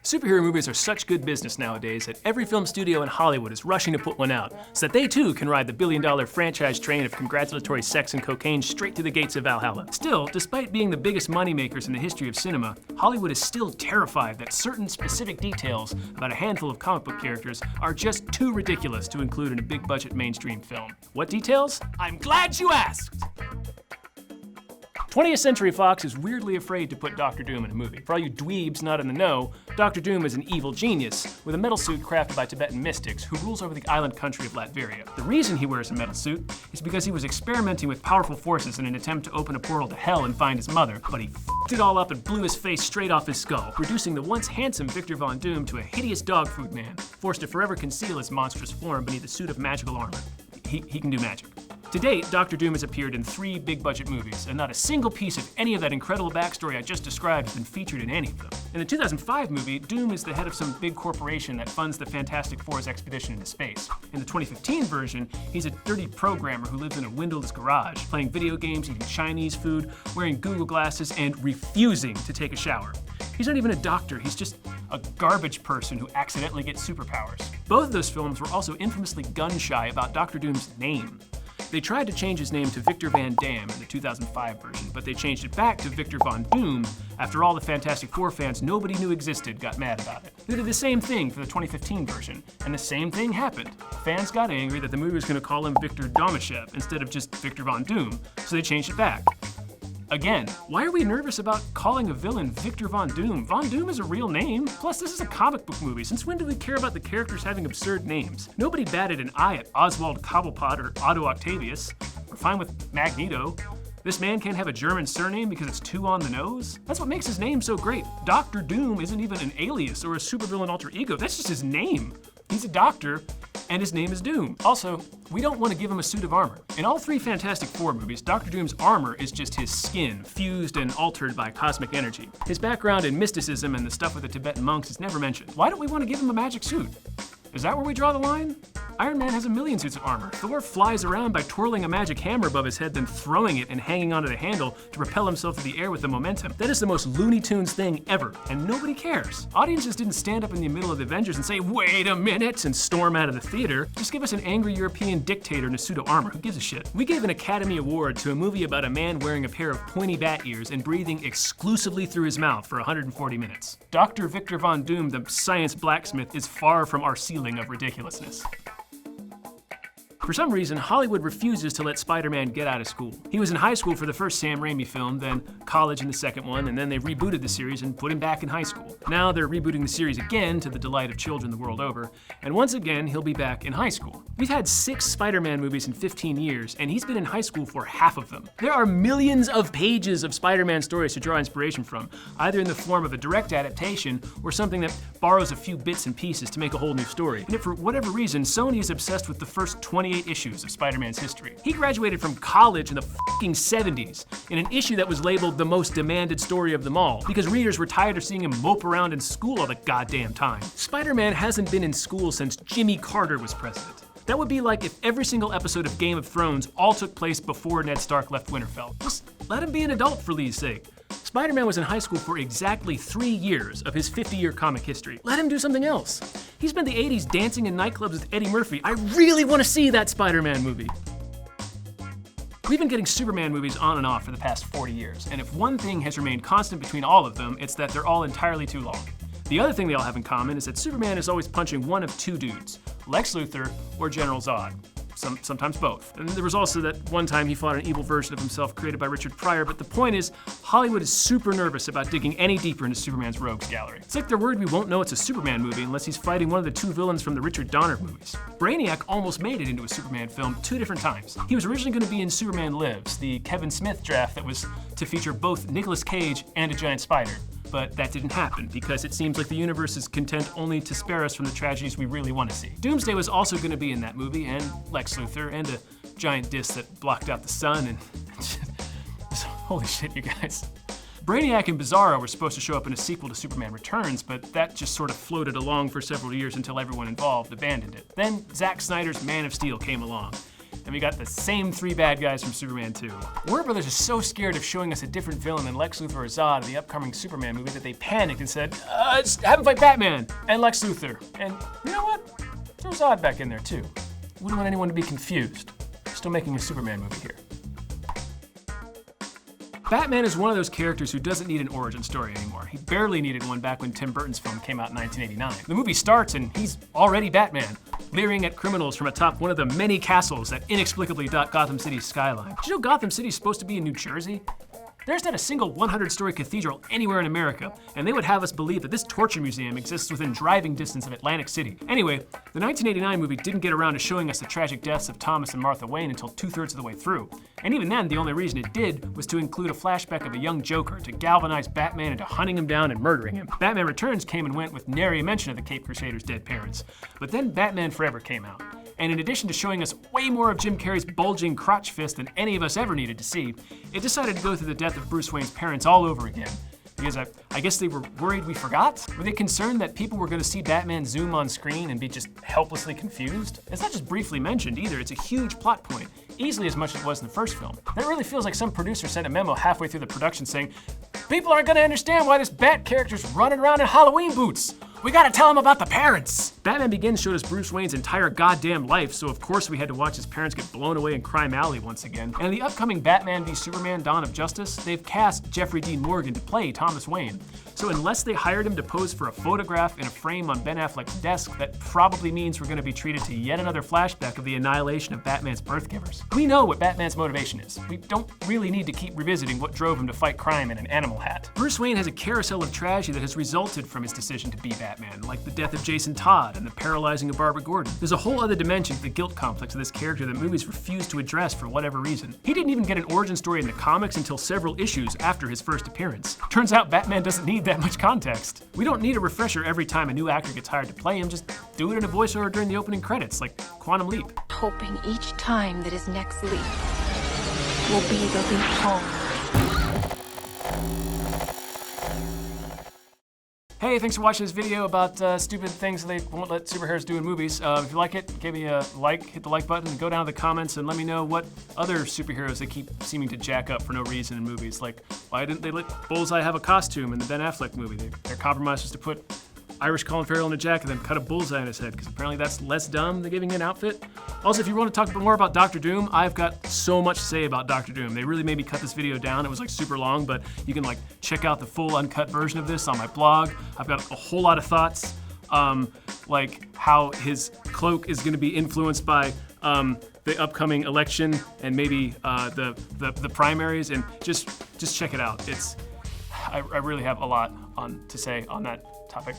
Superhero movies are such good business nowadays that every film studio in Hollywood is rushing to put one out so that they too can ride the billion-dollar franchise train of congratulatory sex and cocaine straight through the gates of Valhalla. Still, despite being the biggest moneymakers in the history of cinema, Hollywood is still terrified that certain specific details about a handful of comic book characters are just too ridiculous to include in a big-budget mainstream film. What details? I'm glad you asked! 20th Century Fox is weirdly afraid to put Dr. Doom in a movie. For all you dweebs not in the know, Dr. Doom is an evil genius with a metal suit crafted by Tibetan mystics who rules over the island country of Latveria. The reason he wears a metal suit is because he was experimenting with powerful forces in an attempt to open a portal to hell and find his mother, but he f***ed it all up and blew his face straight off his skull, reducing the once handsome Victor Von Doom to a hideous dog food man, forced to forever conceal his monstrous form beneath a suit of magical armor. He can do magic. To date, Dr. Doom has appeared in 3 big-budget movies, and not a single piece of any of that incredible backstory I just described has been featured in any of them. In the 2005 movie, Doom is the head of some big corporation that funds the Fantastic Four's expedition into space. In the 2015 version, he's a dirty programmer who lives in a windowless garage, playing video games, eating Chinese food, wearing Google glasses, and refusing to take a shower. He's not even a doctor, he's just a garbage person who accidentally gets superpowers. Both of those films were also infamously gun-shy about Dr. Doom's name. They tried to change his name to Victor Van Dam in the 2005 version, but they changed it back to Victor Von Doom after all the Fantastic Four fans nobody knew existed got mad about it. They did the same thing for the 2015 version, and the same thing happened. Fans got angry that the movie was going to call him Victor Domashev instead of just Victor Von Doom, so they changed it back. Again, why are we nervous about calling a villain Victor Von Doom? Von Doom is a real name. Plus, this is a comic book movie. Since when do we care about the characters having absurd names? Nobody batted an eye at Oswald Cobblepot or Otto Octavius. We're fine with Magneto. This man can't have a German surname because it's too on the nose? That's what makes his name so great. Dr. Doom isn't even an alias or a supervillain alter ego. That's just his name. He's a doctor, and his name is Doom. Also, we don't want to give him a suit of armor. In all 3 Fantastic Four movies, Dr. Doom's armor is just his skin, fused and altered by cosmic energy. His background in mysticism and the stuff with the Tibetan monks is never mentioned. Why don't we want to give him a magic suit? Is that where we draw the line? Iron Man has a million suits of armor. Thor flies around by twirling a magic hammer above his head, then throwing it and hanging onto the handle to propel himself through the air with the momentum. That is the most Looney Tunes thing ever, and nobody cares. Audiences didn't stand up in the middle of the Avengers and say, "Wait a minute," and storm out of the theater. Just give us an angry European dictator in a suit of armor. Who gives a shit? We gave an Academy Award to a movie about a man wearing a pair of pointy bat ears and breathing exclusively through his mouth for 140 minutes. Dr. Victor Von Doom, the science blacksmith, is far from our ceiling of ridiculousness. For some reason, Hollywood refuses to let Spider-Man get out of school. He was in high school for the first Sam Raimi film, then college in the second one, and then they rebooted the series and put him back in high school. Now they're rebooting the series again to the delight of children the world over, and once again, he'll be back in high school. We've had 6 Spider-Man movies in 15 years, and he's been in high school for half of them. There are millions of pages of Spider-Man stories to draw inspiration from, either in the form of a direct adaptation or something that borrows a few bits and pieces to make a whole new story. And if for whatever reason, Sony is obsessed with the first 28 issues of Spider-Man's history. He graduated from college in the fucking 70s in an issue that was labeled the most demanded story of them all because readers were tired of seeing him mope around in school all the goddamn time. Spider-Man hasn't been in school since Jimmy Carter was president. That would be like if every single episode of Game of Thrones all took place before Ned Stark left Winterfell. Just let him be an adult for Lee's sake. Spider-Man was in high school for exactly 3 years of his 50-year comic history. Let him do something else. He spent the 80s dancing in nightclubs with Eddie Murphy. I really want to see that Spider-Man movie. We've been getting Superman movies on and off for the past 40 years, and if one thing has remained constant between all of them, it's that they're all entirely too long. The other thing they all have in common is that Superman is always punching one of 2 dudes, Lex Luthor or General Zod. Sometimes both. And there was also that one time he fought an evil version of himself created by Richard Pryor, but the point is, Hollywood is super nervous about digging any deeper into Superman's rogues gallery. It's like they're worried we won't know it's a Superman movie unless he's fighting one of the 2 villains from the Richard Donner movies. Brainiac almost made it into a Superman film 2 different times. He was originally going to be in Superman Lives, the Kevin Smith draft that was to feature both Nicolas Cage and a giant spider. But that didn't happen because it seems like the universe is content only to spare us from the tragedies we really want to see. Doomsday was also going to be in that movie, and Lex Luthor, and a giant disc that blocked out the sun, and holy shit, you guys. Brainiac and Bizarro were supposed to show up in a sequel to Superman Returns, but that just sort of floated along for several years until everyone involved abandoned it. Then Zack Snyder's Man of Steel came along. and we got the same 3 bad guys from Superman 2. Warner Brothers is so scared of showing us a different villain than Lex Luthor or Zod in the upcoming Superman movie that they panicked and said, just have him fight Batman and Lex Luthor. And you know what? Throw Zod back in there too. Wouldn't want anyone to be confused. Still making a Superman movie here. Batman is one of those characters who doesn't need an origin story anymore. He barely needed one back when Tim Burton's film came out in 1989. The movie starts and he's already Batman, leering at criminals from atop one of the many castles that inexplicably dot Gotham City's skyline. Did you know Gotham City's supposed to be in New Jersey? There's not a single 100-story cathedral anywhere in America, and they would have us believe that this torture museum exists within driving distance of Atlantic City. Anyway, the 1989 movie didn't get around to showing us the tragic deaths of Thomas and Martha Wayne until 2/3 of the way through. And even then, the only reason it did was to include a flashback of a young Joker to galvanize Batman into hunting him down and murdering him. Batman Returns came and went with nary a mention of the Caped Crusader's dead parents. But then Batman Forever came out. And in addition to showing us way more of Jim Carrey's bulging crotch fist than any of us ever needed to see, it decided to go through the death of Bruce Wayne's parents all over again. Because I guess they were worried we forgot? Were they concerned that people were gonna see Batman zoom on screen and be just helplessly confused? It's not just briefly mentioned either, it's a huge plot point, easily as much as it was in the first film. That really feels like some producer sent a memo halfway through the production saying, people aren't gonna understand why this Bat character's running around in Halloween boots. We gotta tell them about the parents. Batman Begins showed us Bruce Wayne's entire goddamn life, so of course we had to watch his parents get blown away in Crime Alley once again. And in the upcoming Batman v Superman Dawn of Justice, they've cast Jeffrey Dean Morgan to play Thomas Wayne. So unless they hired him to pose for a photograph in a frame on Ben Affleck's desk, that probably means we're gonna be treated to yet another flashback of the annihilation of Batman's birth givers. We know what Batman's motivation is. We don't really need to keep revisiting what drove him to fight crime in an animal hat. Bruce Wayne has a carousel of tragedy that has resulted from his decision to be Batman, like the death of Jason Todd and the paralyzing of Barbara Gordon. There's a whole other dimension to the guilt complex of this character that movies refuse to address for whatever reason. He didn't even get an origin story in the comics until several issues after his first appearance. Turns out Batman doesn't need that much context. We don't need a refresher every time a new actor gets hired to play him, just do it in a voiceover during the opening credits, like Quantum Leap. Hoping each time that his next leap will be the leap home. Hey, thanks for watching this video about stupid things they won't let superheroes do in movies. If you like it, give me a like, hit the like button, and go down to the comments and let me know what other superheroes they keep seeming to jack up for no reason in movies. Like, why didn't they let Bullseye have a costume in the Ben Affleck movie? Their compromise was to put Irish Colin Farrell in a jacket and then cut a bullseye on his head, because apparently that's less dumb than giving an outfit. Also, if you want to talk more about Doctor Doom, I've got so much to say about Doctor Doom. They really made me cut this video down. It was like super long, but you can like check out the full uncut version of this on my blog. I've got a whole lot of thoughts, like how his cloak is going to be influenced by the upcoming election and maybe the primaries, and just check it out. I really have a lot to say on that topic.